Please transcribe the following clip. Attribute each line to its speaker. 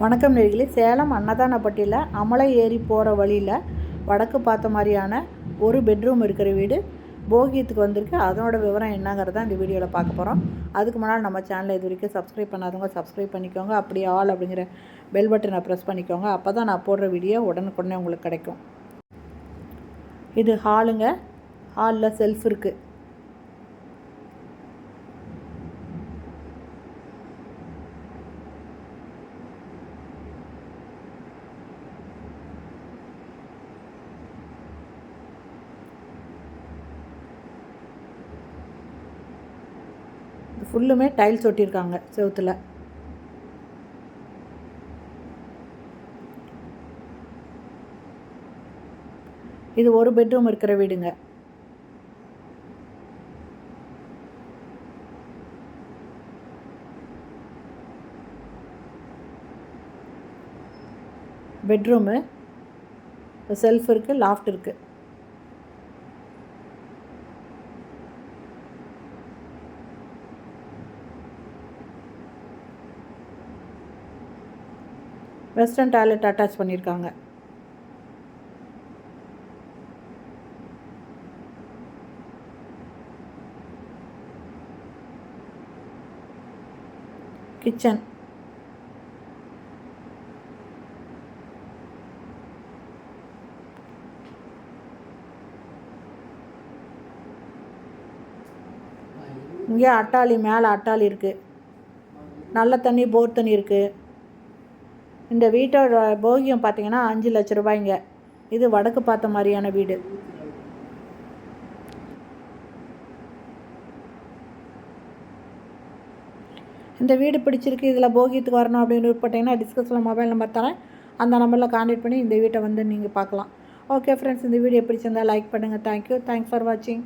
Speaker 1: வணக்கம் நேயர்களே. சேலம் அன்னதானப்பட்டியில் அமலை ஏறி போகிற வழியில் வடக்கு பார்த்த மாதிரியான ஒரு பெட்ரூம் இருக்கிற வீடு போகியத்துக்கு வந்திருக்கு. அதனோட விவரம் என்னங்கிறத இந்த வீடியோவில் பார்க்க போகிறோம். அதுக்கு முன்னால் நம்ம சேனலை இது வரைக்கும் சப்ஸ்கிரைப் பண்ணாதவங்க சப்ஸ்கிரைப் பண்ணிக்கோங்க. அப்படி ஆல் அப்படிங்கிற பெல் பட்டனை ப்ரெஸ் பண்ணிக்கோங்க. அப்போ தான் நான் போடுற வீடியோ உடனுக்குடனே உங்களுக்கு கிடைக்கும். இது ஹாலுங்க. ஹாலில் செல்ஃப் இருக்குது. ஃபுல்லுமே டைல்ஸ் ஒட்டியிருக்காங்க செவுத்தில். இது ஒரு பெட்ரூம் இருக்கிற வீடுங்க. பெட்ரூமு, செல்ஃப் இருக்குது, லாஃப்ட் இருக்குது. வெஸ்டர்ன் டாய்லெட் அட்டாச் பண்ணியிருக்காங்க. கிச்சன், இங்கே அட்டாளி, மேலே அட்டாளி இருக்குது. நல்ல தண்ணி, போர் தண்ணி இருக்குது. இந்த வீட்டோட போகியம் பார்த்தீங்கன்னா 5 லட்ச ரூபாய்ங்க. இது வடக்கு பார்த்த மாதிரியான வீடு. இந்த வீடு பிடிச்சிருக்கு, இதில் போகியத்துக்கு வரணும் அப்படின்னு விருப்பப்பட்டீங்கன்னா டிஸ்கஸில் மொபைல் நம்பர் தரேன். அந்த நம்பரில் கான்டாக்ட் பண்ணி இந்த வீட்டை வந்து நீங்கள் பார்க்கலாம். ஓகே ஃப்ரெண்ட்ஸ், இந்த வீடியோ பிடிச்சிருந்தால் லைக் பண்ணுங்கள். தேங்க்யூ. தேங்க்ஸ் ஃபார் வாட்சிங்.